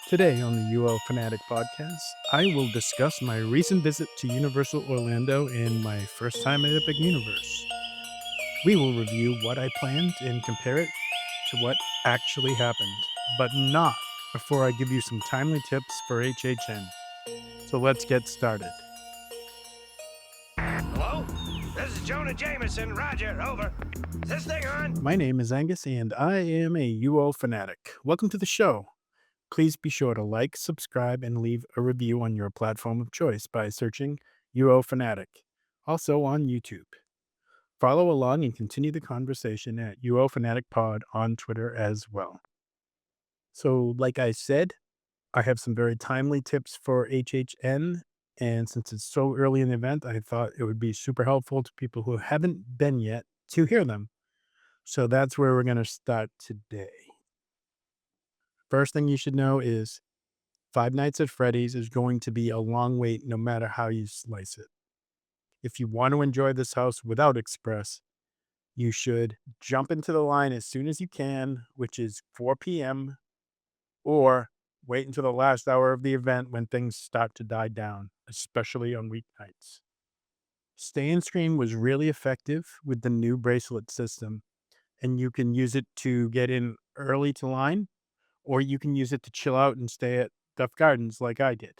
Today on the UOFanatic Podcast, I will discuss my recent visit to Universal Orlando and my first time at Epic Universe. We will review what I planned and compare it to what actually happened, but not before I give you some timely tips for HHN. So let's get started. Hello? This is Jonah Jameson. Roger, over. Is this thing on? My name is Angus and I am a UOFanatic. Welcome to the show. Please be sure to like, subscribe, and leave a review on your platform of choice by searching UOFanatic, also on YouTube. Follow along and continue the conversation at UOFanaticPod on Twitter as well. So, like I said, I have some very timely tips for HHN. And since it's so early in the event, I thought it would be super helpful to people who haven't been yet to hear them. So that's where we're going to start today. First thing you should know is Five Nights at Freddy's is going to be a long wait no matter how you slice it. If you want to enjoy this house without Express, you should jump into the line as soon as you can, which is 4 p.m., or wait until the last hour of the event when things start to die down, especially on weeknights. Stay and Scream was really effective with the new bracelet system, and you can use it to get in early to line, or you can use it to chill out and stay at Duff Gardens like I did.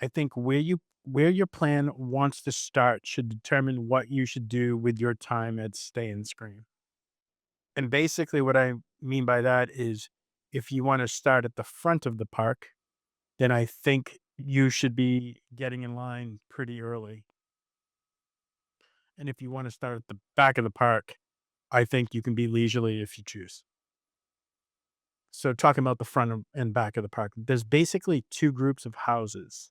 I think where your plan wants to start should determine what you should do with your time at Stay and Scream. And basically what I mean by that is if you want to start at the front of the park, then I think you should be getting in line pretty early. And if you want to start at the back of the park, I think you can be leisurely if you choose. So talking about the front and back of the park, there's basically two groups of houses.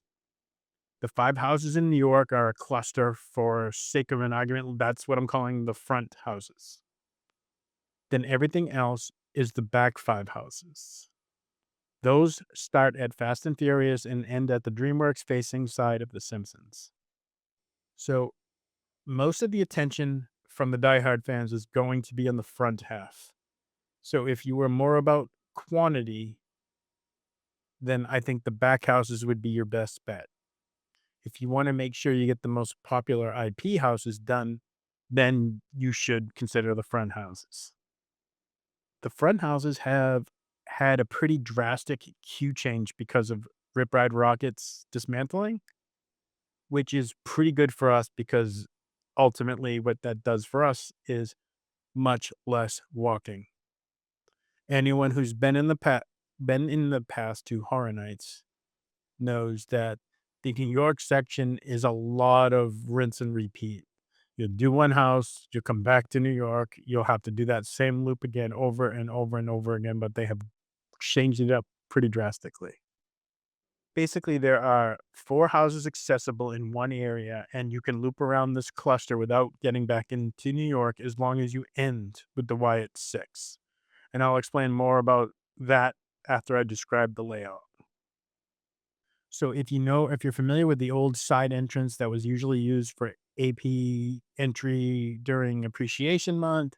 The 5 houses in New York are a cluster for sake of an argument. That's what I'm calling the front houses. Then everything else is the back 5 houses. Those start at Fast and Furious and end at the DreamWorks facing side of The Simpsons. So most of the attention from the diehard fans is going to be on the front half. So if you were more about quantity, then I think the back houses would be your best bet. If you want to make sure you get the most popular IP houses done, then you should consider the front houses. The front houses have had a pretty drastic queue change because of Rip Ride Rocket's dismantling, which is pretty good for us because ultimately what that does for us is much less walking. Anyone who's been in the past to Horror Nights knows that the New York section is a lot of rinse and repeat. You'll do one house, you'll come back to New York, you'll have to do that same loop again over and over and over again, but they have changed it up pretty drastically. Basically, there are 4 houses accessible in one area, and you can loop around this cluster without getting back into New York as long as you end with the Wyatt 6. And I'll explain more about that after I describe the layout. So if you're familiar with the old side entrance that was usually used for AP entry during Appreciation Month,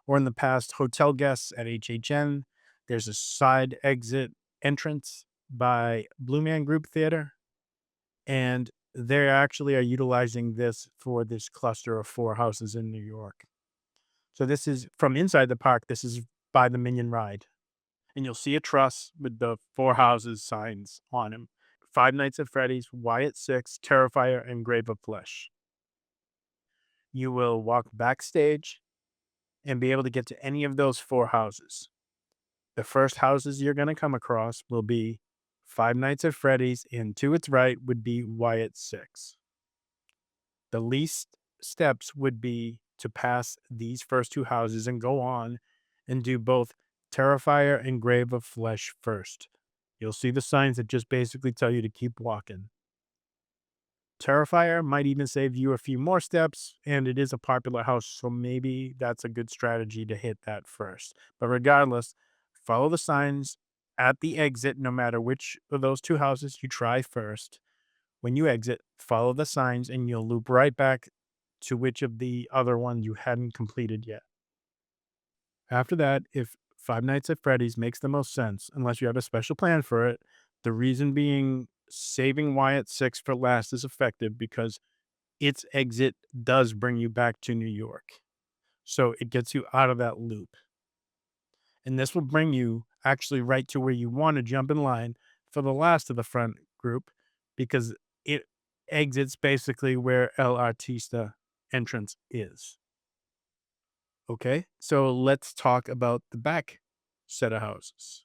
or in the past hotel guests at HHN, there's a side exit entrance by Blue Man Group Theater, and they actually are utilizing this for this cluster of 4 houses in New York. So this is from inside the park. This is by the Minion Ride, and you'll see a truss with the 4 houses signs on him. Five Nights at Freddy's, Wyatt 6, Terrifier, and Grave of Flesh. You will walk backstage and be able to get to any of those 4 houses. The first houses you're going to come across will be Five Nights at Freddy's, and to its right would be Wyatt 6. The least steps would be to pass these first 2 houses and go on and do both Terrifier and Grave of Flesh first. You'll see the signs that just basically tell you to keep walking. Terrifier might even save you a few more steps, and it is a popular house, so maybe that's a good strategy to hit that first. But regardless, follow the signs at the exit, no matter which of those 2 houses you try first. When you exit, follow the signs, and you'll loop right back to which of the other ones you hadn't completed yet. After that, if Five Nights at Freddy's makes the most sense, unless you have a special plan for it, the reason being saving Wyatt 6 for last is effective because its exit does bring you back to New York. So it gets you out of that loop. And this will bring you actually right to where you want to jump in line for the last of the front group because it exits basically where El Artista entrance is. Okay, so let's talk about the back set of houses.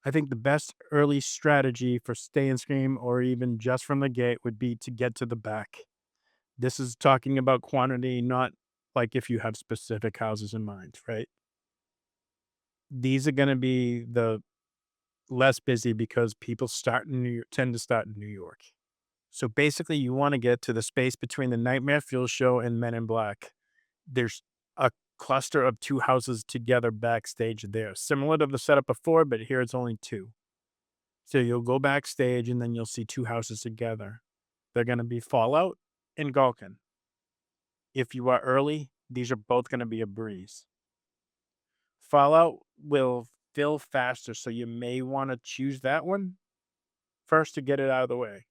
I think the best early strategy for stay and scream or even just from the gate would be to get to the back. This is talking about quantity, not like if you have specific houses in mind, right? These are going to be the less busy because people start in New York, tend to start in New York. So basically, you want to get to the space between the Nightmare Fuel Show and Men in Black. There's a cluster of two houses together backstage there, similar to the setup before, but here it's only two. So you'll go backstage and then you'll see two houses together. They're going to be Fallout and Gulkin. If you are early, these are both going to be a breeze. Fallout will fill faster, so you may want to choose that one first to get it out of the way.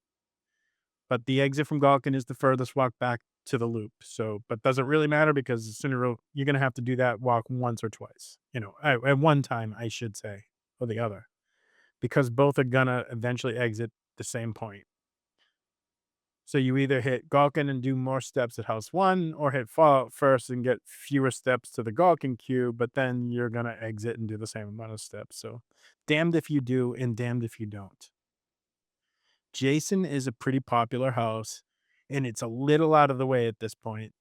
But the exit from Gulkin is the furthest walk back to the loop. So, but doesn't really matter because sooner you're going to have to do that walk once or twice, at one time, I should say, or the other, because both are going to eventually exit the same point. So you either hit Gulkin and do more steps at house one or hit Fallout first and get fewer steps to the Gulkin queue, but then you're going to exit and do the same amount of steps. So damned if you do and damned if you don't. Jason is a pretty popular house and it's a little out of the way at this point.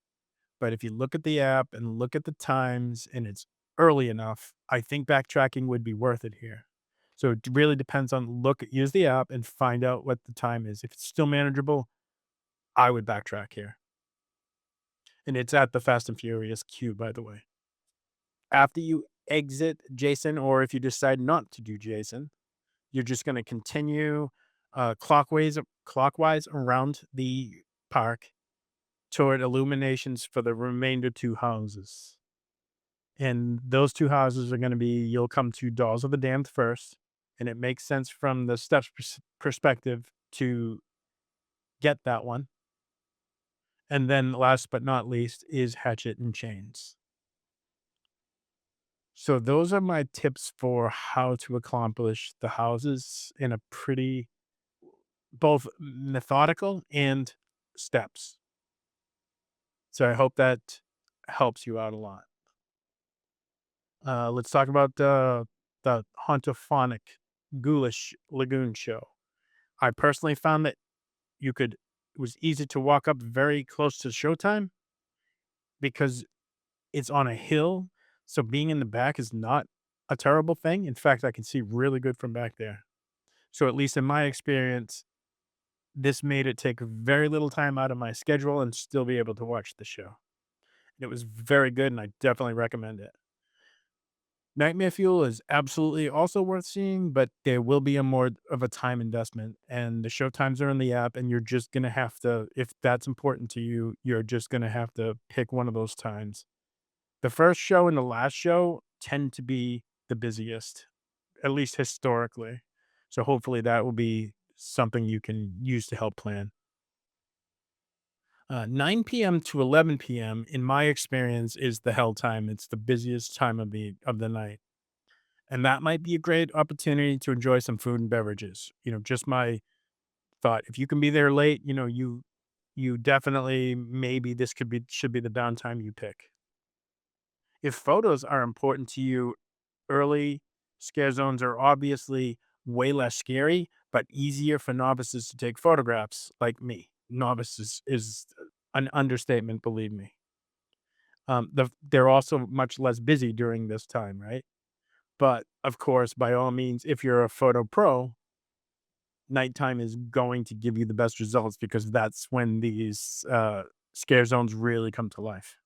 But if you look at the app and look at the times and it's early enough, I think backtracking would be worth it here. So it really depends on use the app and find out what the time is. If it's still manageable, I would backtrack here. And it's at the Fast and Furious queue, by the way. After you exit Jason, or if you decide not to do Jason, you're just going to continue clockwise around the park toward illuminations for the remainder two houses. And those two houses are going to be you'll come to Dolls of the Damned first, and it makes sense from the steps perspective to get that one. And then last but not least is Hatchet and Chains. So those are my tips for how to accomplish the houses in a pretty both methodical and steps. So I hope that helps you out a lot. Let's talk about the Hauntofonic Ghoulish Lagoon show. I personally found that it was easy to walk up very close to showtime because it's on a hill. So being in the back is not a terrible thing. In fact, I can see really good from back there. So at least in my experience, this made it take very little time out of my schedule and still be able to watch the show. It was very good and I definitely recommend it. Nightmare Fuel is absolutely also worth seeing, but there will be a more of a time investment, and the show times are in the app, and you're just gonna have to if that's important to you, you're just gonna have to pick one of those times. The first show and the last show tend to be the busiest, at least historically. So hopefully that will be something you can use to help plan. 9 p.m. to 11 p.m. in my experience is the hell time. It's the busiest time of the night. And that might be a great opportunity to enjoy some food and beverages. Just my thought. If you can be there late, you definitely maybe this should be the downtime you pick. If photos are important to you, early scare zones are obviously way less scary, but easier for novices to take photographs like me. Novices is an understatement, believe me. They're also much less busy during this time, right? But of course, by all means, if you're a photo pro, nighttime is going to give you the best results because that's when these scare zones really come to life.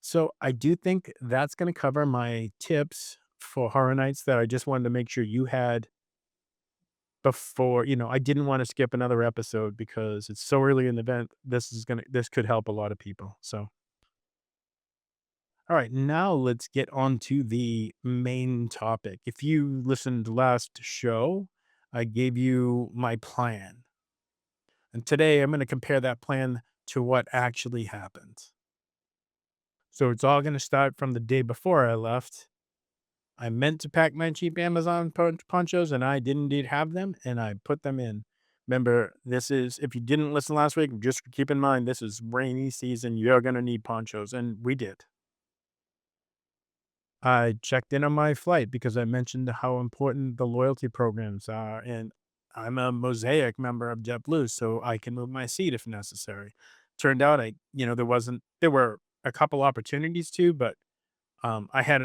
So I do think that's going to cover my tips for Horror Nights that I just wanted to make sure you had before. I didn't want to skip another episode because it's so early in the event. This could help a lot of people. So All right, now let's get on to the main topic. If you listened last show, I gave you my plan. And today I'm going to compare that plan to what actually happened. So it's all going to start from the day before I left. I meant to pack my cheap Amazon ponchos and I did indeed have them and I put them in. Remember, this is, if you didn't listen last week, just keep in mind this is rainy season. You're going to need ponchos. And we did. I checked in on my flight because I mentioned how important the loyalty programs are. And I'm a Mosaic member of JetBlue, so I can move my seat if necessary. Turned out there were a couple opportunities to, but I had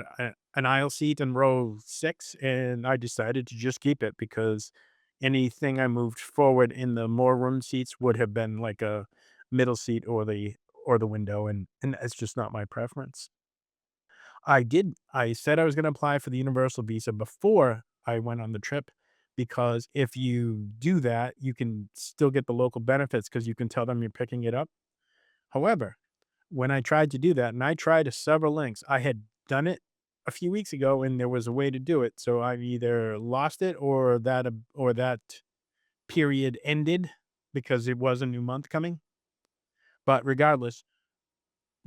an aisle seat in row 6, and I decided to just keep it because anything I moved forward in the more room seats would have been like a middle seat or the window, and it's just not my preference. I said I was gonna apply for the universal visa before I went on the trip, because if you do that, you can still get the local benefits because you can tell them you're picking it up. However, when I tried to do that, and I tried several links, I had done it a few weeks ago and there was a way to do it. So I've either lost it or that period ended because it was a new month coming. But regardless,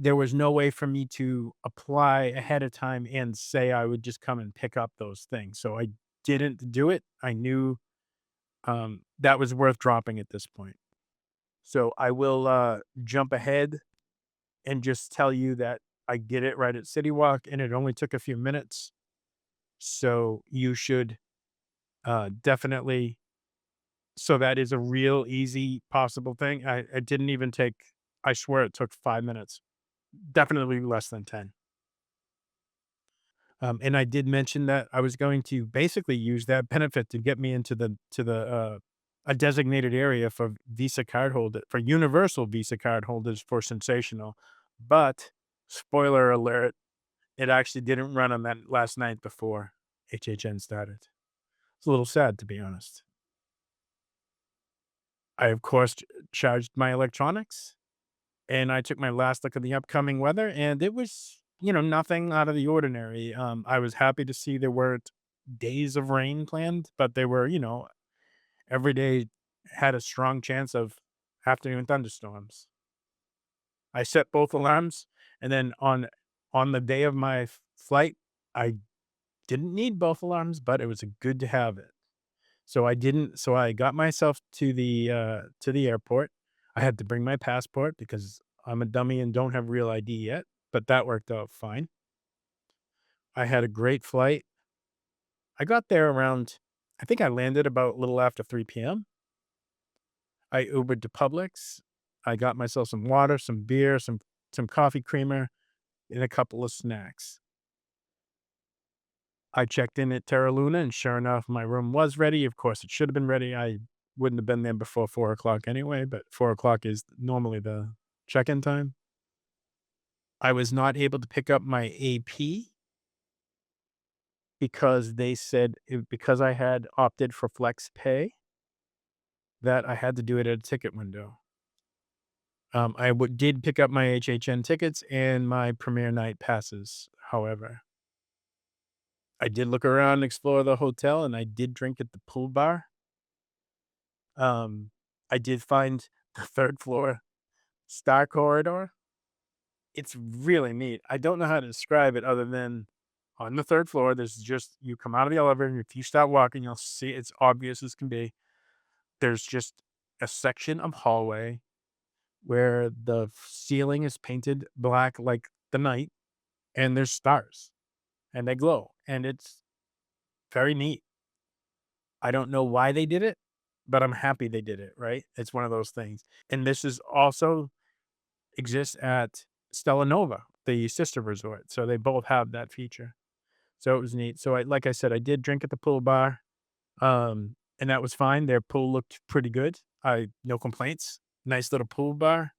there was no way for me to apply ahead of time and say I would just come and pick up those things. So I didn't do it. I knew that was worth dropping at this point. So I will jump ahead and just tell you that I did it right at City Walk and it only took a few minutes. So you should definitely. So that is a real easy possible thing. I didn't even take, I swear it took 5 minutes, definitely less than 10. And I did mention that I was going to basically use that benefit to get me into the a designated area for Visa card holder for universal Visa card holders for Sensational. But spoiler alert, it actually didn't run on that last night before HHN started. It's a little sad, to be honest. I, of course, charged my electronics and I took my last look at the upcoming weather, and it was, nothing out of the ordinary. I was happy to see there weren't days of rain planned, but they were, every day had a strong chance of afternoon thunderstorms. I set both alarms, and then on the day of my flight, I didn't need both alarms, but it was good to have it. So I got myself to the airport. I had to bring my passport because I'm a dummy and don't have real ID yet, but that worked out fine. I had a great flight. I got there around, I think I landed about a little after 3 PM. I Ubered to Publix. I got myself some water, some beer, some coffee creamer, and a couple of snacks. I checked in at Terra Luna, and sure enough, my room was ready. Of course, it should have been ready. I wouldn't have been there before 4 o'clock anyway, but 4 o'clock is normally the check-in time. I was not able to pick up my AP because they said because I had opted for Flex Pay, that I had to do it at a ticket window. Did pick up my HHN tickets and my premiere night passes. However, I did look around and explore the hotel, and I did drink at the pool bar. Um, I did find the 3rd floor star corridor. It's really neat. I don't know how to describe it other than on the 3rd floor, there's just you come out of the elevator, and if you start walking, you'll see it's obvious as can be. There's just a section of hallway where the ceiling is painted black like the night, and there's stars, and they glow, and it's very neat. I don't know why they did it, but I'm happy they did it, right? It's one of those things. And this is also exists at Stella Nova, the sister resort. So they both have that feature. So it was neat. So like I said, I did drink at the pool bar. And that was fine. Their pool looked pretty good. No complaints. Nice little pool bar.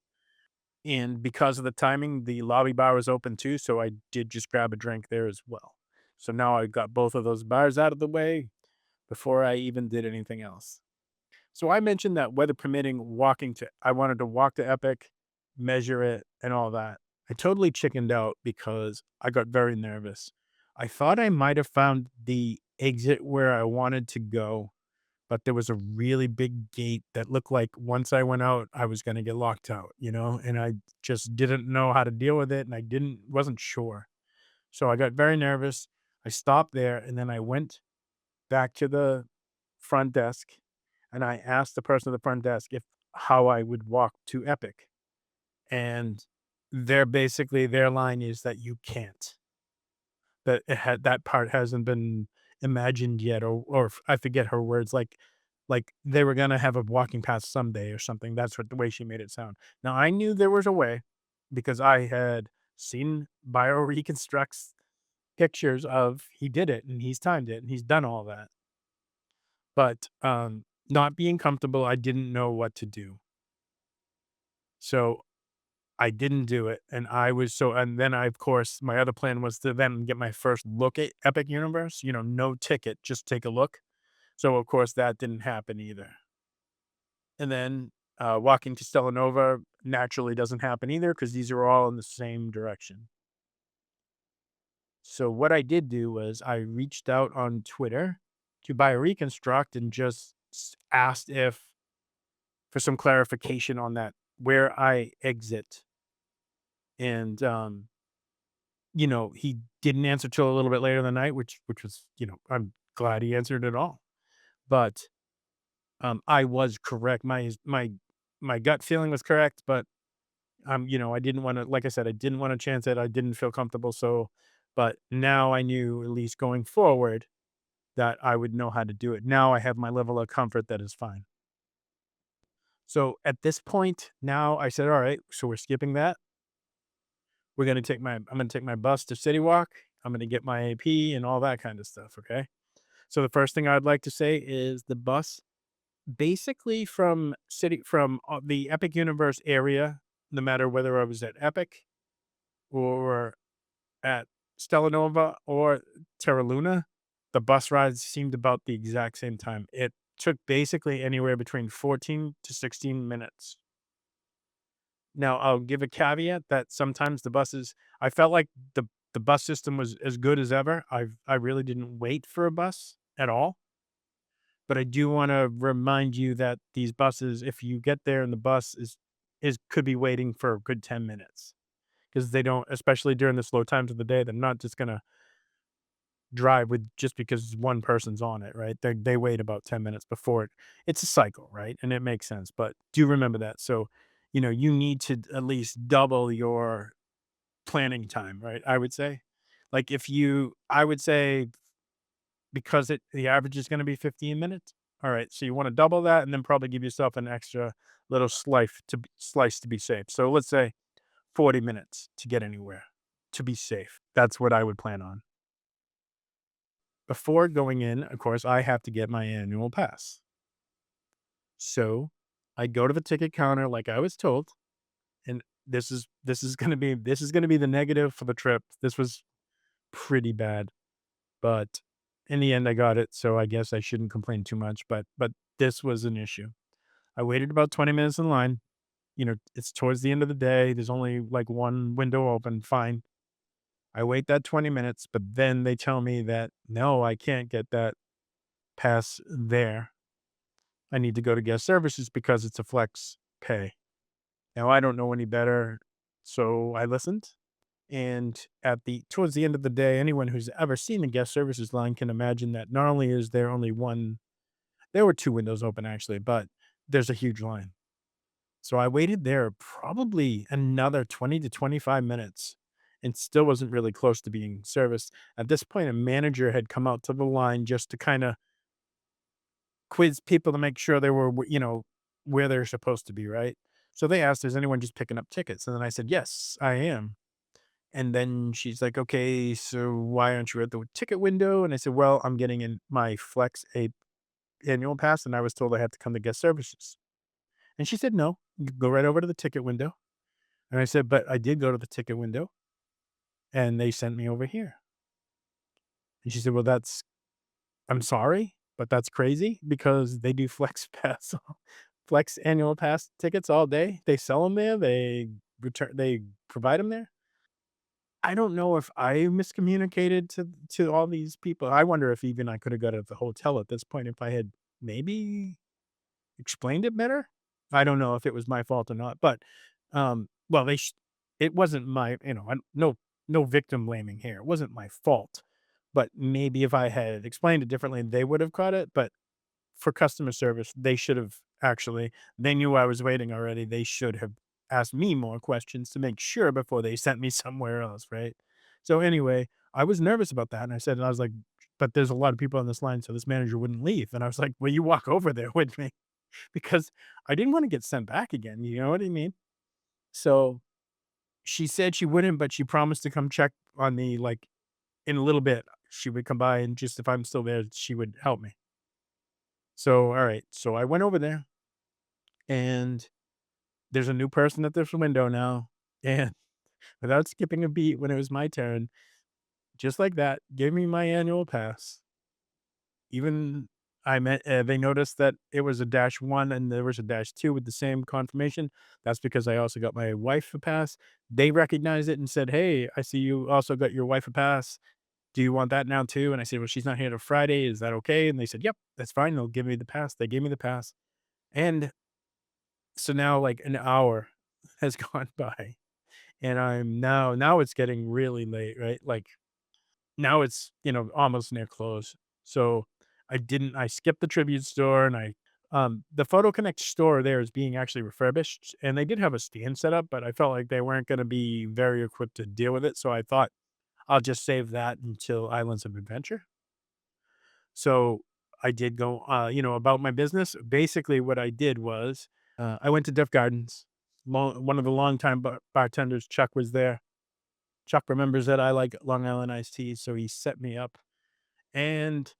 And because of the timing, the lobby bar was open too. So I did just grab a drink there as well. So now I got both of those bars out of the way before I even did anything else. So I mentioned that weather permitting, I wanted to walk to Epic, measure it, and all that. I totally chickened out because I got very nervous. I thought I might have found the exit where I wanted to go, but there was a really big gate that looked like once I went out, I was gonna get locked out, and I just didn't know how to deal with it, and I wasn't sure. So I got very nervous. I stopped there, and then I went back to the front desk, and I asked the person at the front desk if how I would walk to Epic, and their line is that you can't. That part hasn't been imagined yet, or I forget her words, like they were gonna have a walking path someday or something. That's what the way she made it sound. Now, I knew there was a way because I had seen BioReconstruct's pictures of he did it, and he's timed it, and he's done all that. But, not being comfortable, I didn't know what to do. So, I didn't do it, and then of course, my other plan was to then get my first look at Epic Universe, no ticket, just take a look. So, of course, that didn't happen either. And then, walking to Stella Nova naturally doesn't happen either because these are all in the same direction. So, what I did do was I reached out on Twitter to BioReconstruct and just asked if for some clarification on that, where I exit. And, he didn't answer till a little bit later in the night, which was, I'm glad he answered at all. But, I was correct. My gut feeling was correct, but, I didn't wanna like I said, I didn't wanna chance it. I didn't feel comfortable, so but now I knew, at least going forward, that I would know how to do it. Now I have my level of comfort that is fine. So, at this point, now I said, "Alright, so we're skipping that. I'm gonna take my bus to City Walk. I'm gonna get my AP and all that kind of stuff, okay?" So the first thing I'd like to say is the bus basically from the Epic Universe area, no matter whether I was at Epic or at Stella Nova or Terra Luna, the bus rides seemed about the exact same time. It took basically anywhere between 14 to 16 minutes. Now, I'll give a caveat that sometimes the buses I felt like the bus system was as good as ever. I really didn't wait for a bus at all, but I do wanna remind you that these buses, if you get there and the bus is could be waiting for a good 10 minutes because they don't especially during the slow times of the day, they're not just gonna drive with just because one person's on it, right? They wait about 10 minutes before it's a cycle, right? And it makes sense, but do remember that. So, you need to at least double your planning time, right? I would say. Like if you I would say because the average is gonna be 15 minutes. All right, so you wanna double that and then probably give yourself an extra little slice to be safe. So let's say 40 minutes to get anywhere to be safe. That's what I would plan on. Before going in, of course, I have to get my annual pass. So I go to the ticket counter like I was told, and this is gonna be the negative for the trip. This was pretty bad, but in the end, I got it, so I guess I shouldn't complain too much. But this was an issue. I waited about 20 minutes in line. It's towards the end of the day. There's only like one window open. Fine. I wait that 20 minutes, but then they tell me that no, I can't get that pass there. I need to go to guest services because it's a flex pay. Now I don't know any better, so I listened. And towards the end of the day, anyone who's ever seen the guest services line can imagine that not only is there only one, there were two windows open actually, but there's a huge line. So I waited there probably another 20 to 25 minutes and still wasn't really close to being serviced. At this point, a manager had come out to the line just to kind of quiz people to make sure they were, where they're supposed to be, right? So they asked, is anyone just picking up tickets? And then I said, yes, I am. And then she's like, okay, so why aren't you at the ticket window? And I said, well, I'm getting in my Flex a annual pass, and I was told I have to come to guest services. And she said, no, you can go right over to the ticket window. And I said, but I did go to the ticket window and they sent me over here. And she said, well, I'm sorry, but that's crazy because they do Flex Pass, Flex annual pass tickets all day. They sell them there. They provide them there. I don't know if I miscommunicated to all these people. I wonder if even I could have got at the hotel at this point if I had maybe explained it better? I don't know if it was my fault or not, but, well, it wasn't my, no victim blaming here. It wasn't my fault, but maybe if I had explained it differently, they would have caught it, but for customer service, they should have actually they knew I was waiting already. They should have asked me more questions to make sure before they sent me somewhere else, right? So anyway, I was nervous about that, and I was like, "But there's a lot of people on this line, so this manager wouldn't leave." And I was like, "Will you walk over there with me?" Because I didn't wanna get sent back again, you know what I mean? So, she said she wouldn't, but she promised to come check on me, like, in a little bit. She would come by and just if I'm still there, she would help me. So, alright, so I went over there, and there's a new person at this window now, and without skipping a beat when it was my turn, just like that, gave me my annual pass. Even they noticed that it was a -1 and there was a -2 with the same confirmation. That's because I also got my wife a pass. They recognized it and said, "Hey, I see you also got your wife a pass. Do you want that now too?" And I said, "Well, she's not here till Friday. Is that okay?" And they said, "Yep, that's fine. They'll give me the pass." They gave me the pass. And so now like an hour has gone by and now it's getting really late, right? Like now it's, almost near close. So I skipped the tribute store and the Photo Connect store there is being actually refurbished and they did have a stand set up, but I felt like they weren't going to be very equipped to deal with it. So I thought I'll just save that until Islands of Adventure. So I did go, about my business. Basically, what I did was I went to Duff Gardens. One of the longtime bartenders, Chuck, was there. Chuck remembers that I like Long Island iced tea, so he set me up. And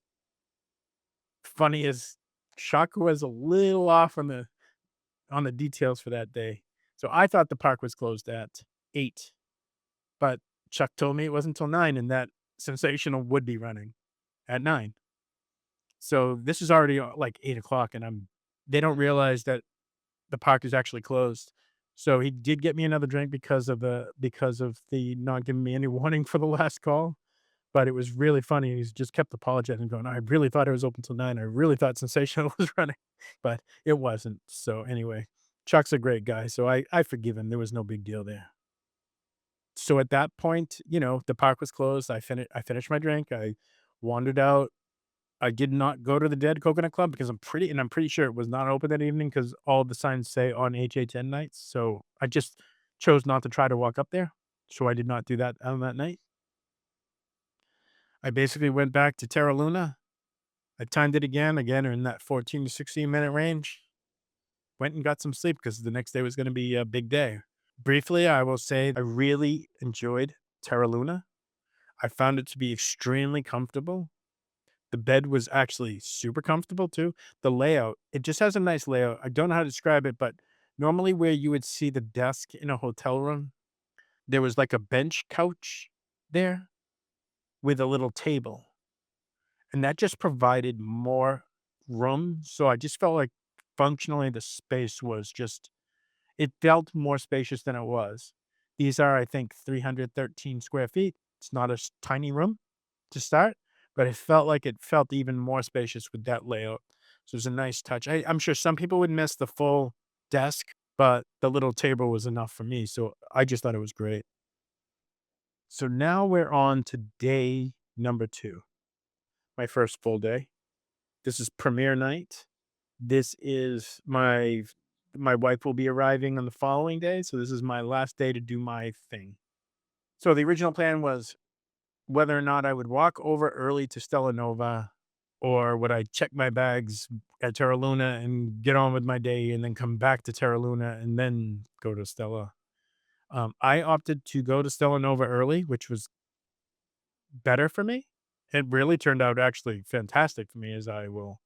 funny is Chuck was a little off on the details for that day. So I thought the park was closed at 8, but Chuck told me it wasn't until 9 and that Sensational would be running at 9. So this is already like 8 o'clock, and they don't realize that the park is actually closed. So he did get me another drink because of the not giving me any warning for the last call. But it was really funny. He's just kept apologizing, going, "I really thought it was open till 9. I really thought Sensational was running," but it wasn't. So, anyway, Chuck's a great guy, so I forgive him. There was no big deal there. So, at that point, the park was closed. I finished my drink. I wandered out. I did not go to the Dead Coconut Club because I'm pretty sure it was not open that evening because all the signs say on HHN nights. So, I just chose not to try to walk up there. So, I did not do that on that night. I basically went back to Terra Luna. I timed it again in that 14 to 16-minute range. Went and got some sleep because the next day was gonna be a big day. Briefly, I will say I really enjoyed Terra Luna. I found it to be extremely comfortable. The bed was actually super comfortable too. The layout, it just has a nice layout. I don't know how to describe it, but normally where you would see the desk in a hotel room, there was like a bench couch there with a little table. And that just provided more room, so I just felt like functionally the space was just it felt more spacious than it was. These are, I think, 313 square feet. It's not a tiny room to start, but it felt even more spacious with that layout. So it was a nice touch. I'm sure some people would miss the full desk, but the little table was enough for me, so I just thought it was great. So now we're on to day number 2, my first full day. This is premiere night. This is my wife will be arriving on the following day, so this is my last day to do my thing. So the original plan was whether or not I would walk over early to Stella Nova or would I check my bags at Terra Luna and get on with my day and then come back to Terra Luna and then go to Stella. I opted to go to Stella Nova early, which was better for me. It really turned out actually fantastic for me, as I will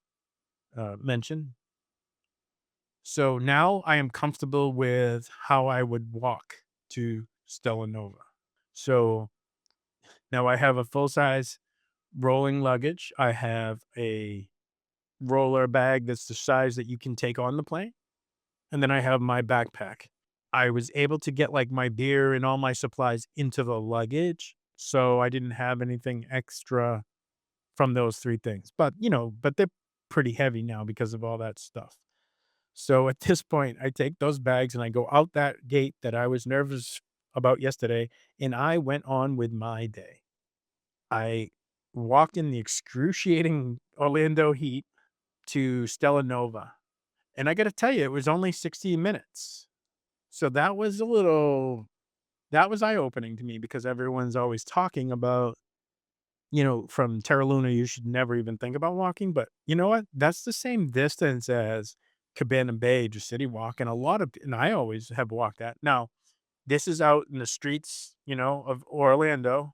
mention. So now I am comfortable with how I would walk to Stella Nova. So now I have a full size rolling luggage. I have a roller bag that's the size that you can take on the plane. And then I have my backpack. I was able to get, like, my beer and all my supplies into the luggage, so I didn't have anything extra from those 3 things, but they're pretty heavy now because of all that stuff. So at this point, I take those bags and I go out that gate that I was nervous about yesterday, and I went on with my day. I walked in the excruciating Orlando heat to Stella Nova, and I gotta tell you, it was only 60 minutes. So that was eye-opening to me because everyone's always talking about, from Terra Luna, you should never even think about walking, but you know what? That's the same distance as Cabana Bay, just city walk, and I always have walked that. Now, this is out in the streets, of Orlando.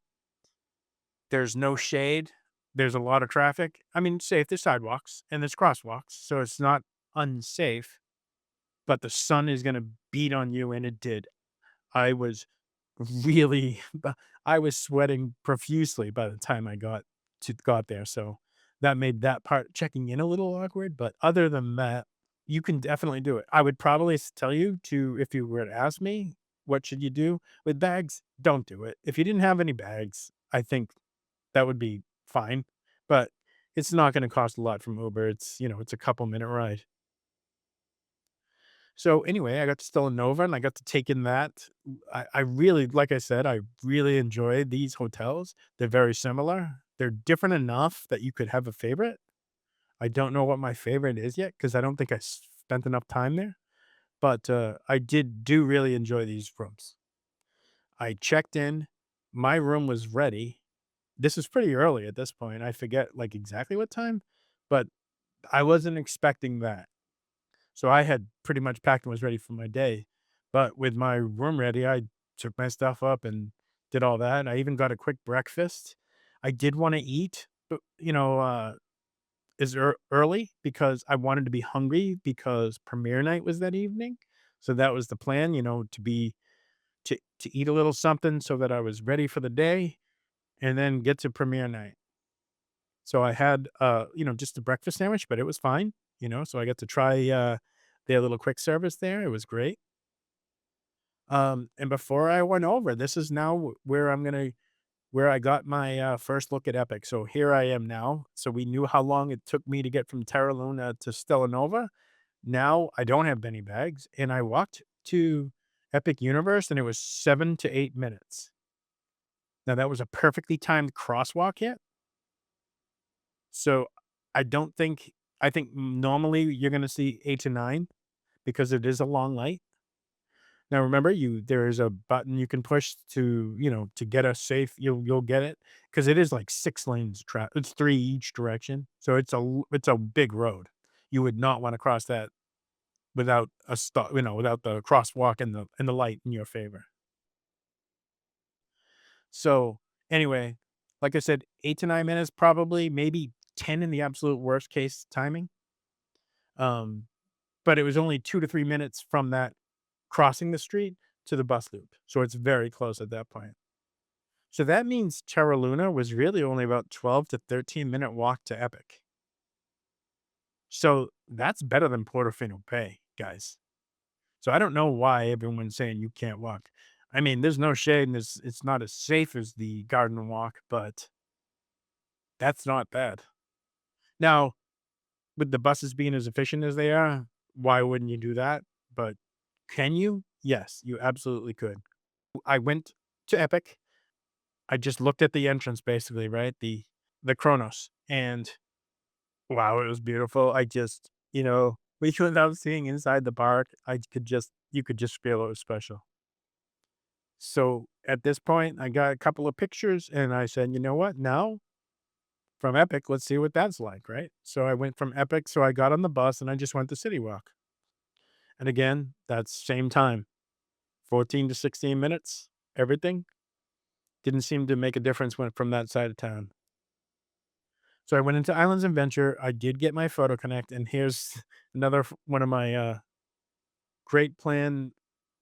There's no shade. There's a lot of traffic. I mean, safe, there's sidewalks and there's crosswalks, so it's not unsafe, but the sun is gonna beat on you, and it did. I was really I was sweating profusely by the time I got there, so that made that part checking in a little awkward, but other than that, you can definitely do it. I would probably tell you to if you were to ask me, "What should you do with bags?" Don't do it. If you didn't have any bags, I think that would be fine, but it's not gonna cost a lot from Uber. It's a couple-minute ride. So anyway, I got to Stella Nova and I got to take in that. I really, like I said, I really enjoy these hotels. They're very similar. They're different enough that you could have a favorite. I don't know what my favorite is yet because I don't think I spent enough time there. But I did do really enjoy these rooms. I checked in. My room was ready. This is pretty early at this point. I forget like exactly what time, but I wasn't expecting that. So I had pretty much packed and was ready for my day. But with my room ready, I took my stuff up and did all that. I even got a quick breakfast. I did want to eat, but early because I wanted to be hungry because premiere night was that evening. So that was the plan, to eat a little something so that I was ready for the day and then get to premiere night. So I had just a breakfast sandwich, but it was fine, so I got to try their little quick service there. It was great. And before I went over, this is now where I got my first look at Epic. So here I am now. So we knew how long it took me to get from Terra Luna to Stella Nova. Now I don't have Benny bags, and I walked to Epic Universe, and it was 7 to 8 minutes. Now that was a perfectly timed crosswalk hit. So I don't think I think normally you're going to see 8 to 9 because it is a long light. Now remember, there is a button you can push to get a safe. You'll get it because it is like 6 lanes. It's three each direction, so it's a big road. You would not want to cross that without a stop. Without the crosswalk and the light in your favor. So anyway, like I said, 8 to 9 minutes, probably maybe 10 in the absolute worst case timing. Um, but it was only 2 to 3 minutes from that crossing the street to the bus loop, so it's very close at that point. So that means Terra Luna was really only about 12 to 13-minute walk to Epic. So that's better than Portofino Bay, guys. So I don't know why everyone's saying you can't walk. I mean, there's no shade and it's not as safe as the garden walk, but that's not bad. Now, with the buses being as efficient as they are, why wouldn't you do that? But can you? Yes, you absolutely could. I went to Epic. I just looked at the entrance basically, right? The Kronos. And wow, it was beautiful. Without seeing inside the park, you could just feel it was special. So at this point, I got a couple of pictures and I said, you know what? Now from Epic, let's see what that's like, right? So I went from Epic, so I got on the bus and I just went to City Walk. And again, that's same time, 14 to 16 minutes, everything. Didn't seem to make a difference when from that side of town. So I went into Islands Adventure. I did get my photo connect, and here's one of my great plan.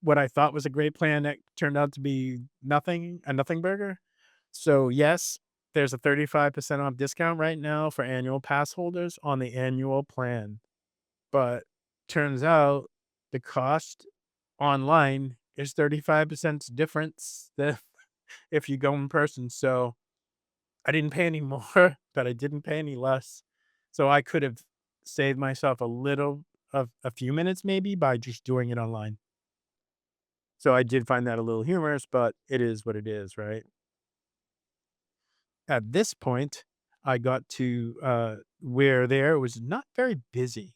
What I thought was a great plan that turned out to be a nothing burger. So yes, there's a 35% off discount right now for annual pass holders on the annual plan. But turns out the cost online is 35% difference than if you go in person. So I didn't pay any more, but I didn't pay any less. So I could have saved myself a little of a few minutes maybe by just doing it online. So I did find that a little humorous, but it is what it is, right? At this point, I got to where there was not very busy.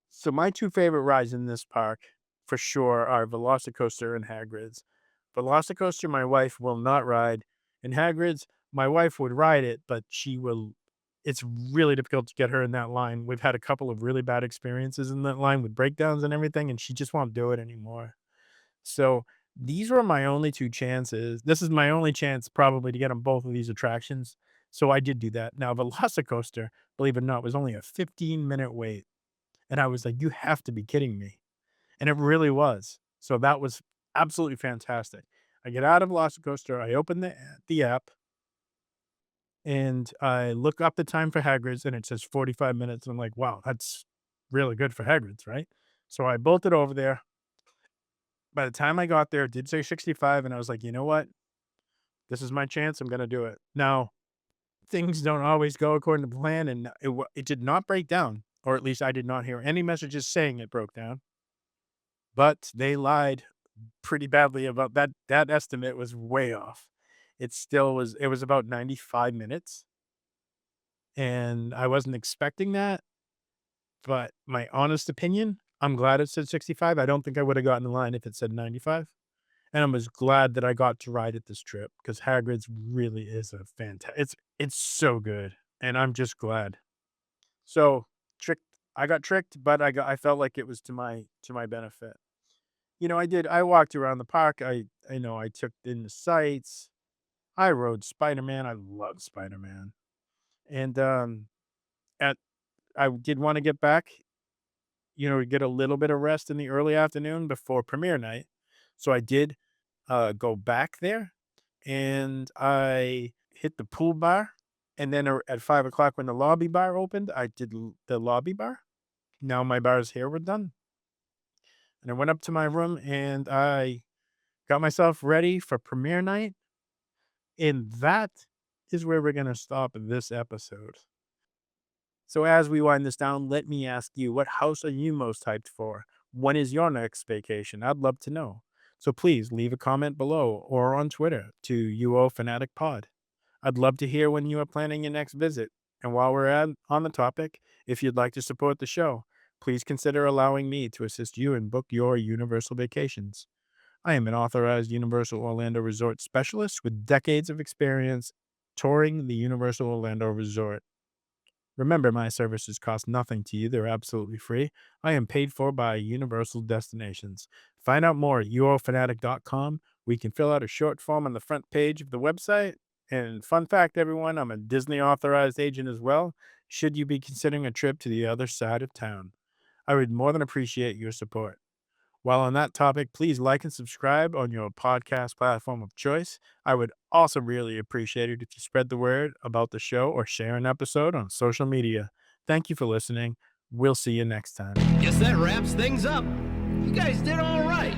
So my two favorite rides in this park, for sure, are Velocicoaster and Hagrid's. Velocicoaster, my wife will not ride, and Hagrid's, my wife would ride it, but she will. It's really difficult to get her in that line. We've had a couple of really bad experiences in that line with breakdowns and everything, and she just won't do it anymore. So these were my only two chances. This is my only chance probably to get on both of these attractions. So I did do that. Now, Velocicoaster, believe it or not, was only a 15-minute wait. And I was like, you have to be kidding me. And it really was. So that was absolutely fantastic. I get out of Velocicoaster, I open the app, and I look up the time for Hagrid's, and it says 45 minutes. I'm like, wow, that's really good for Hagrid's, right? So I bolted over there. By the time I got there, it did say 65, and I was like, you know what? This is my chance. I'm going to do it. Now, things don't always go according to plan, and it did not break down, or at least I did not hear any messages saying it broke down. But they lied pretty badly about that. That estimate was way off. It still was. It was about 95 minutes, and I wasn't expecting that. But my honest opinion, I'm glad it said 65. I don't think I would have gotten the line if it said 95. And I was glad that I got to ride it this trip because Hagrid's really is a fantastic. It's so good, and I'm just glad. So tricked, I got tricked, but I felt like it was to my benefit. I walked around the park. I took in the sights. I rode Spider-Man. I love Spider-Man. And at I did want to get back, get a little bit of rest in the early afternoon before premiere night. So I did go back there and I hit the pool bar. And then at 5 o'clock when the lobby bar opened, I did the lobby bar. Now my bars here were done. And I went up to my room and I got myself ready for premiere night. And that is where we're going to stop this episode. So as we wind this down, let me ask you, what house are you most hyped for? When is your next vacation? I'd love to know. So please leave a comment below or on Twitter to UOFanaticPod. I'd love to hear when you are planning your next visit. And while we're on the topic, if you'd like to support the show, please consider allowing me to assist you and book your Universal vacations. I am an authorized Universal Orlando Resort specialist with decades of experience touring the Universal Orlando Resort. Remember, my services cost nothing to you. They're absolutely free. I am paid for by Universal Destinations. Find out more at UOFanatic.com. We can fill out a short form on the front page of the website. And fun fact, everyone, I'm a Disney authorized agent as well, should you be considering a trip to the other side of town. I would more than appreciate your support. While on that topic, please like and subscribe on your podcast platform of choice. I would also really appreciate it if you spread the word about the show or share an episode on social media. Thank you for listening. We'll see you next time. Guess that wraps things up. You guys did all right.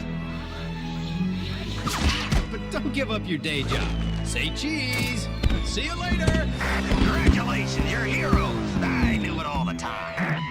But don't give up your day job. Say cheese. See you later. Congratulations, you're heroes. I knew it all the time.